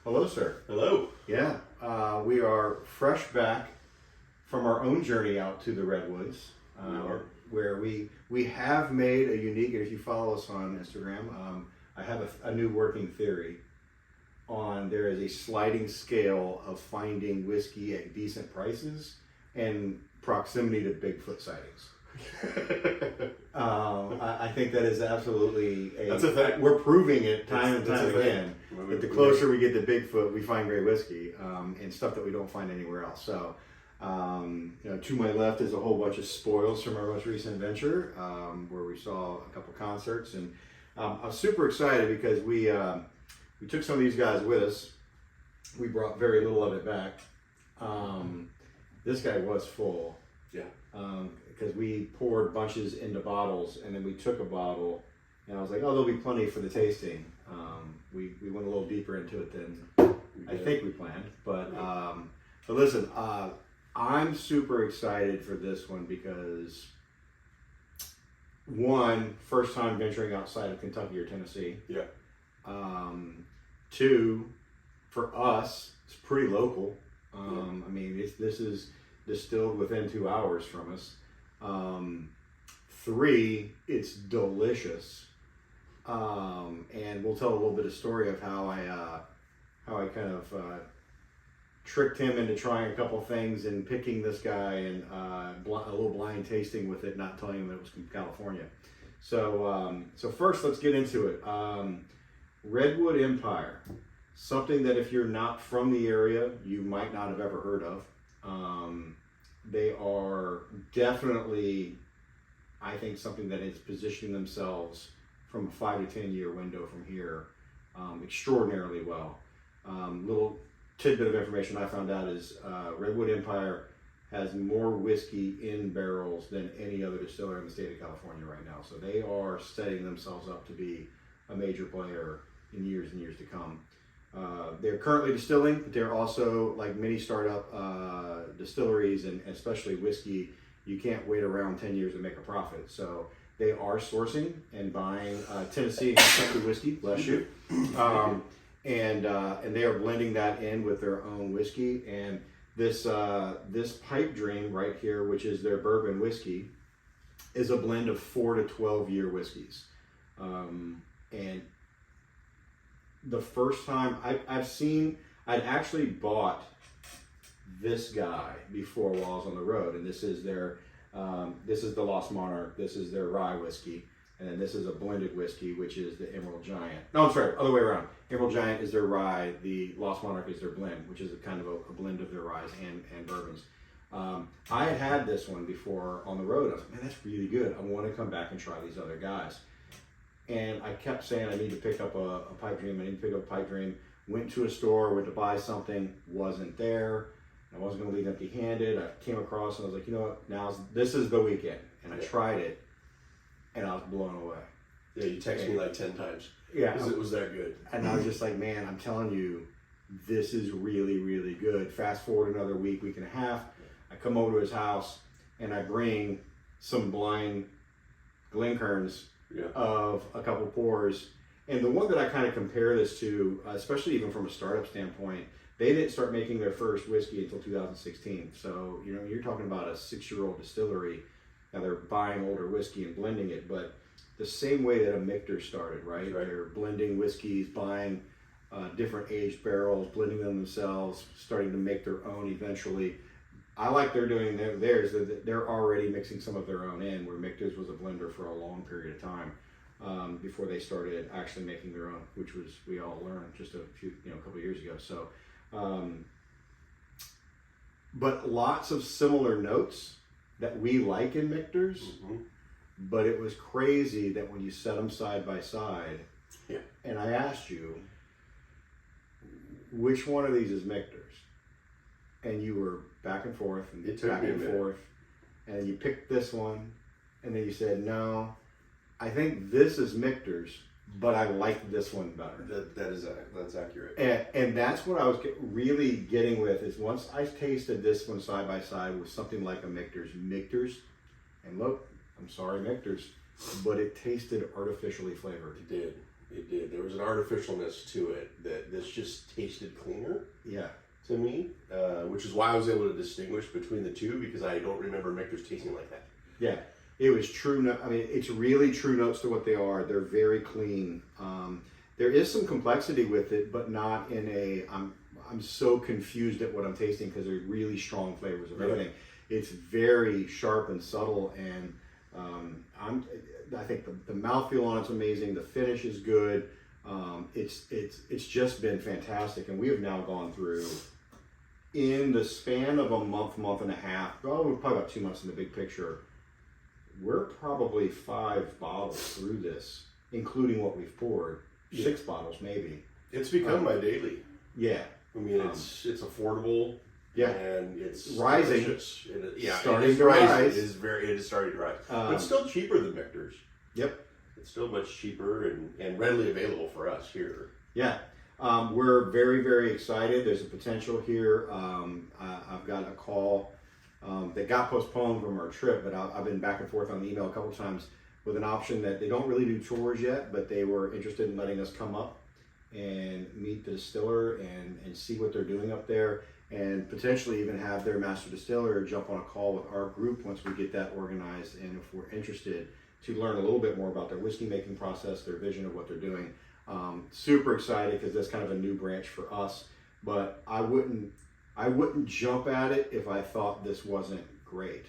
Hello, sir. Hello. Yeah, we are fresh back from our own journey out to the Redwoods, where we have made a unique, and if you follow us on Instagram, I have a new working theory on there is a sliding scale of finding whiskey at decent prices and proximity to Bigfoot sightings. I think that is absolutely That's a fact. We're proving it time and time again. That the closer we get to Bigfoot, we find great whiskey and stuff that we don't find anywhere else. So, to my left is a whole bunch of spoils from our most recent adventure, where we saw a couple concerts, and I'm super excited because we took some of these guys with us. We brought very little of it back. This guy was full. Yeah. Because we poured bunches into bottles, and then we took a bottle, and I was like, oh, there'll be plenty for the tasting. We went a little deeper into it than I think we planned. But listen, I'm super excited for this one because, one, first time venturing outside of Kentucky or Tennessee. Yeah. Two, for us, it's pretty local. I mean, this is distilled within 2 hours from us. Three, it's delicious. And we'll tell a little bit of story of how I kind of tricked him into trying a couple things and picking this guy and a little blind tasting with it, not telling him that it was from California. So first, let's get into it. Redwood Empire, something that if you're not from the area, you might not have ever heard of. They are definitely, I think, something that is positioning themselves from a 5 to 10 year window from here extraordinarily well. Little tidbit of information I found out is Redwood Empire has more whiskey in barrels than any other distiller in the state of California right now. So they are setting themselves up to be a major player in years and years to come. They're currently distilling, but they're also like many startup distilleries, and especially whiskey, you can't wait around 10 years to make a profit. So they are sourcing and buying Tennessee and Kentucky whiskey, bless you, and they are blending that in with their own whiskey. And this pipe dream right here, which is their bourbon whiskey, is a blend of 4 to 12 year whiskeys. And the first time I'd actually bought this guy before while I was on the road, and this is the Lost Monarch. This is their rye whiskey, and then this is a blended whiskey, which is the Emerald Giant. No, I'm sorry, other way around. Emerald Giant is their rye. The Lost Monarch is their blend, which is a kind of a blend of their ryes and bourbons. I had this one before on the road. I was like, man, that's really good. I want to come back and try these other guys. And I kept saying, I need to pick up a pipe dream. I need to pick up a pipe dream. Went to a store, went to buy something, wasn't there. I wasn't going to leave empty-handed. I came across and I was like, you know what, this is the weekend. And I tried it, and I was blown away. Yeah, you texted me like 10 times. Yeah. Because it was that good. And I was just like, man, I'm telling you, this is really, really good. Fast forward another week and a half. I come over to his house, and I bring some blind Glencairns of a couple pours. And the one that I kind of compare this to, especially even from a startup standpoint, they didn't start making their first whiskey until 2016. So, you're talking about a 6-year-old distillery. Now they're buying older whiskey and blending it, but the same way that a Michter started, right? They're blending whiskeys, buying different aged barrels, blending them themselves, starting to make their own eventually. I like they're doing theirs. They're already mixing some of their own in, where Michter's was a blender for a long period of time before they started actually making their own, which was we all learned just a couple of years ago. So, but lots of similar notes that we like in Michter's. Mm-hmm. But it was crazy that when you set them side by side, and I asked you, which one of these is Michter's? And you were back and forth and back and forth, and you picked this one, and then you said, no, I think this is Michter's, but I like this one better. That's accurate. And that's what I was really getting with is once I tasted this one side by side with something like a Michter's, and look, I'm sorry, Michter's, but it tasted artificially flavored. It did. It did. There was an artificialness to it that this just tasted cleaner Yeah. to me, which is why I was able to distinguish between the two, because I don't remember Michter's tasting like that. Yeah. It was true. I mean, it's really true notes to what they are. They're very clean. There is some complexity with it, but not in a, I'm so confused at what I'm tasting because they're really strong flavors of everything. It's very sharp and subtle, and I think the mouthfeel on it's amazing. The finish is good. It's just been fantastic, and we have now gone through, in the span of a month and a half, probably about 2 months in the big picture, we're probably 5 bottles through this, including what we've poured. 6 bottles maybe. It's become my daily. Yeah. I mean, it's affordable. Yeah. And it's rising. Delicious. Starting it is to rising. rise. It is starting to rise. But it's still cheaper than Michter's. Yep. It's still much cheaper and readily available for us here. Yeah. We're very, very excited. There's a potential here. I've got a call that got postponed from our trip, but I've been back and forth on the email a couple of times with an option that they don't really do tours yet, but they were interested in letting us come up and meet the distiller and see what they're doing up there, and potentially even have their master distiller jump on a call with our group once we get that organized, and if we're interested, to learn a little bit more about their whiskey making process, their vision of what they're doing. Super excited because that's kind of a new branch for us, but I wouldn't jump at it if I thought this wasn't great.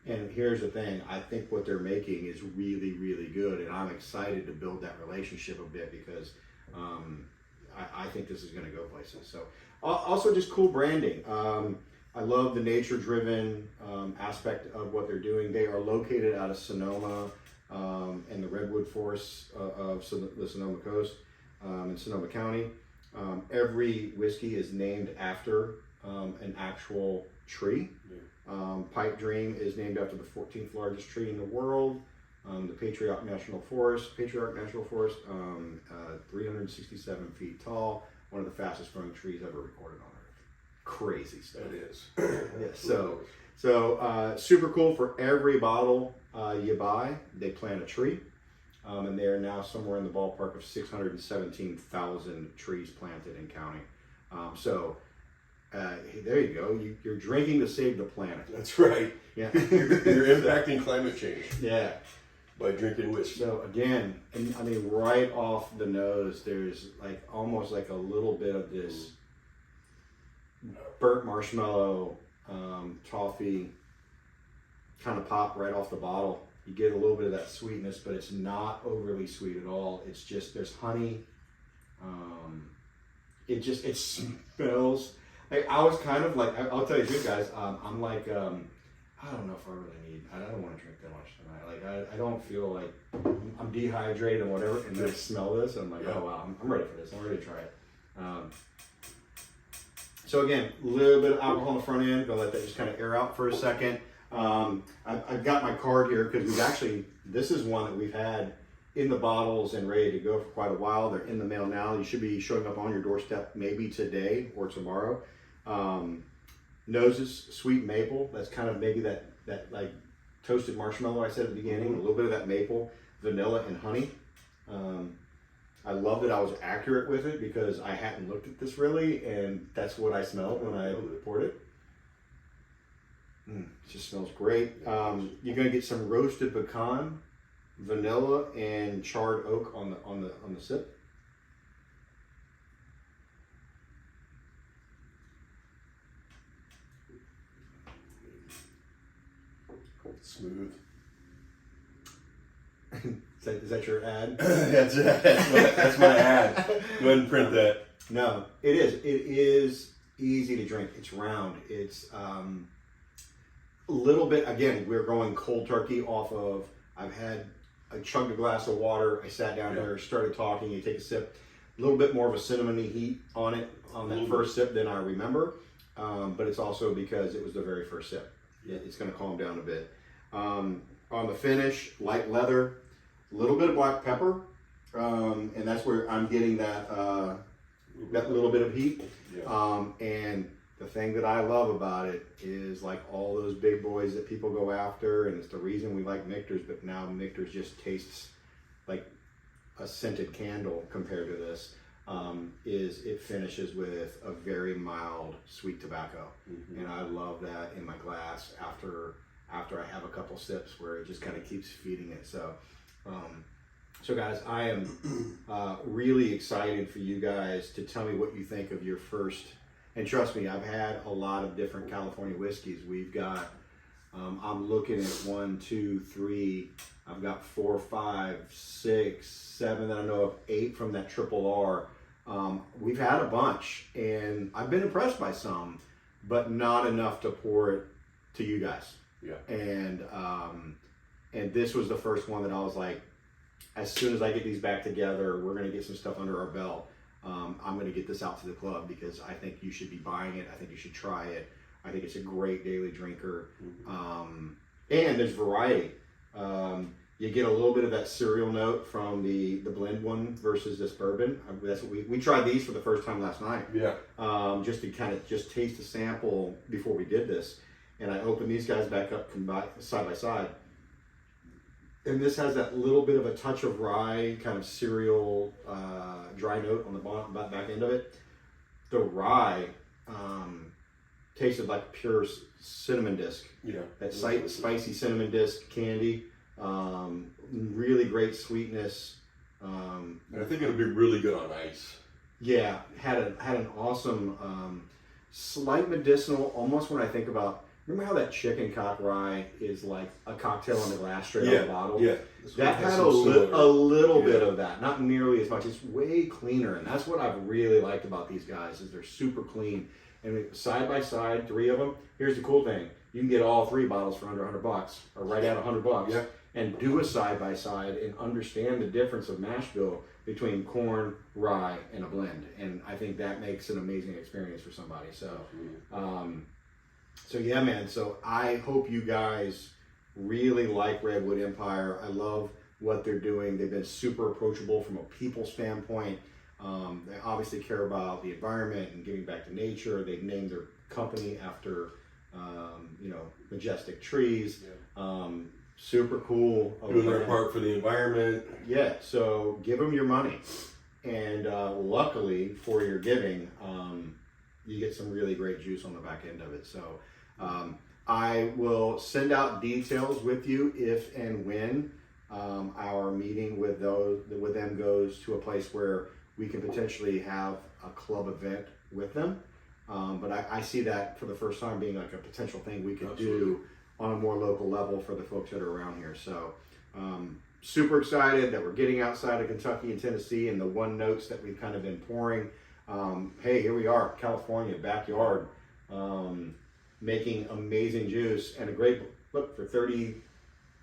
And here's the thing, I think what they're making is really, really good, and I'm excited to build that relationship a bit because I think this is going to go places. So also just cool branding. I love the nature-driven aspect of what they're doing. They are located out of Sonoma and the Redwood forests of the Sonoma coast in Sonoma County. Every whiskey is named after an actual tree. Pipe Dream is named after the 14th largest tree in the world. The Patriarch National Forest, 367 feet tall, one of the fastest growing trees ever recorded on Earth. Crazy stuff. It is. Yeah, so super cool. For every bottle you buy, they plant a tree, and they are now somewhere in the ballpark of 617,000 trees planted and counting. There you go. You're drinking to save the planet. That's right. Yeah. You're impacting climate change. Yeah. By drinking whiskey. So again, I mean, right off the nose, there's like almost like a little bit of this burnt marshmallow, toffee kind of pop right off the bottle. You get a little bit of that sweetness, but it's not overly sweet at all. It's just, there's honey. It smells. I was kind of like, I'll tell you this, guys. I'm like, I don't know if I really I don't want to drink that much tonight. Like, I don't feel like I'm dehydrated and whatever. And then I smell this, and I'm like, oh wow, I'm ready for this. I'm ready to try it. So again, a little bit of alcohol on the front end. Gonna let that just kind of air out for a second. I've got my card here because this is one that we've had in the bottles and ready to go for quite a while. They're in the mail now. You should be showing up on your doorstep maybe today or tomorrow. Noses, sweet maple. That's kind of maybe that like toasted marshmallow I said at the beginning. A little bit of that maple, vanilla, and honey. I love that I was accurate with it because I hadn't looked at this really, and that's what I smelled when I poured it. It just smells great. You're gonna get some roasted pecan, vanilla, and charred oak on the sip. Smooth. Is that your ad? that's my ad. Go ahead and print that. No, it is. It is easy to drink. It's round. It's a little bit. Again, we're going cold turkey off of. I chugged a glass of water. I sat down here, started talking. You take a sip. A little bit more of a cinnamony heat on it on that first sip than I remember. But it's also because it was the very first sip. It's going to calm down a bit. On the finish, light leather, a little bit of black pepper, and that's where I'm getting that little bit of heat. Yeah. And the thing that I love about it is like all those big boys that people go after, and it's the reason we like Michter's, but now Michter's just tastes like a scented candle compared to this, is it finishes with a very mild sweet tobacco. And I love that in my glass after I have a couple sips, where it just kind of keeps feeding it. So so guys, I am really excited for you guys to tell me what you think of your first. And trust me, I've had a lot of different California whiskeys. We've got, I'm looking at 1, 2, 3, I've got 4, 5, 6, 7 that I know of, 8 from that Triple R. We've had a bunch, and I've been impressed by some, but not enough to pour it to you guys. Yeah. And this was the first one that I was like, as soon as I get these back together, we're going to get some stuff under our belt. I'm going to get this out to the club, because I think you should be buying it. I think you should try it. I think it's a great daily drinker. And there's variety. You get a little bit of that cereal note from the blend one versus this bourbon. That's what we tried these for the first time last night. Yeah. Just to kind of just taste a sample before we did this. And I opened these guys back up side by side. And this has that little bit of a touch of rye, kind of cereal, dry note on the back end of it. The rye tasted like pure cinnamon disc. Yeah. That spicy cinnamon disc candy. Really great sweetness. And I think it'll be really good on ice. Yeah, had an awesome, slight medicinal. Almost when I think about. Remember how that chicken cock rye is like a cocktail in a glass straight out of the bottle? Yeah. That had a little bit of that. Not nearly as much. It's way cleaner. And that's what I've really liked about these guys, is they're super clean. And side by side, 3 of them. Here's the cool thing. You can get all 3 bottles for under $100, or right at $100. Yeah. And do a side by side and understand the difference of mash bill between corn, rye, and a blend. And I think that makes an amazing experience for somebody. So, so yeah, man. So I hope you guys really like Redwood Empire. I love what they're doing. They've been super approachable from a people standpoint. They obviously care about the environment and giving back to nature. They've named their company after, majestic trees. Yeah. Super cool. Doing their part for the environment. Yeah. So give them your money, and luckily for your giving, you get some really great juice on the back end of it. So I will send out details with you if and when our meeting with them goes to a place where we can potentially have a club event with them. But I see that for the first time being like a potential thing we could do on a more local level for the folks that are around here. So super excited that we're getting outside of Kentucky and Tennessee, and the one notes that we've kind of been pouring. Hey, here we are, California, backyard, making amazing juice, and a great look for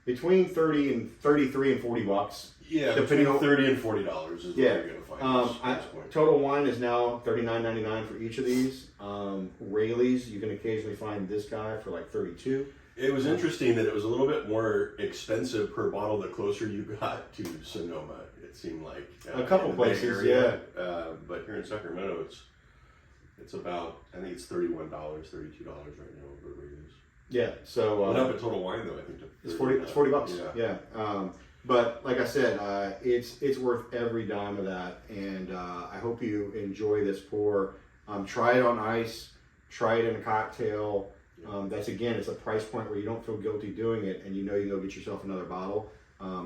between 30 and 33 and $40. Yeah, depending on $30 and $40 is what you're gonna find. At this point. Total Wine is now $39.99 for each of these. Rayleigh's, you can occasionally find this guy for like $32. It was interesting that it was a little bit more expensive per bottle the closer you got to Sonoma. It seemed like a couple places, area, but here in Sacramento, it's about, I think it's $31, $32 right now over Rayleigh's. Yeah, so went up at Total Wine though. I think it's $40. Yeah. But like I said, it's worth every dime of that, and I hope you enjoy this pour. Try it on ice. Try it in a cocktail. That's again, it's a price point where you don't feel guilty doing it, and you know you can go get yourself another bottle.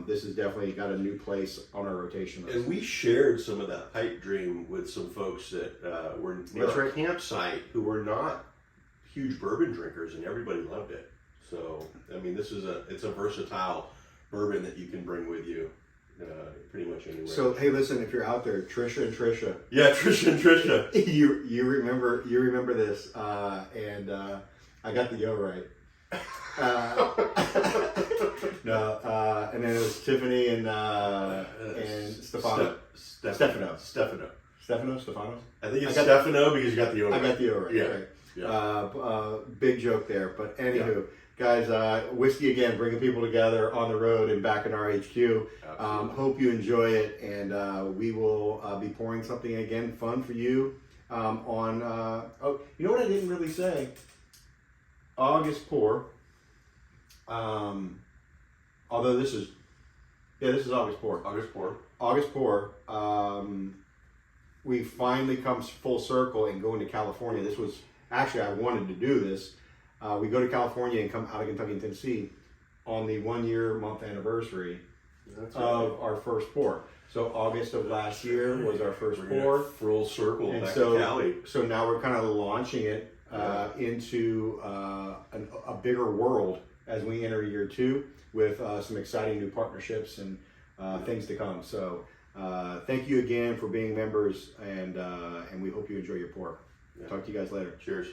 This has definitely got a new place on our rotation list. And we shared some of that pipe dream with some folks that were near our campsite who were not huge bourbon drinkers, and everybody loved it. So, I mean, it's a versatile bourbon that you can bring with you pretty much anywhere. So, hey, listen, if you're out there, Trisha and Trisha. Yeah, Trisha and Trisha. you remember this, and I got the yo right. No, and then it was Tiffany and Stefano. Stefano? I think it's Stefano because you got the O right. I got the O right. Yeah. Right. Yeah. Big joke there, but anywho, guys, whiskey again, bringing people together on the road and back in our HQ. Hope you enjoy it, and we will be pouring something again fun for you on. You know what I didn't really say? August pour. Although it's Yeah, this is August pour. August pour. August pour. We finally come full circle and go into California. This was actually, I wanted to do this. We go to California and come out of Kentucky and Tennessee on the 1 year month anniversary of our first pour. So August of last year was our first pour. Full circle And back so, to Cali. so now we're kind of launching it into a bigger world as we enter year 2 with some exciting new partnerships and things to come. So thank you again for being members, and we hope you enjoy your pour. Talk to you guys later. Cheers.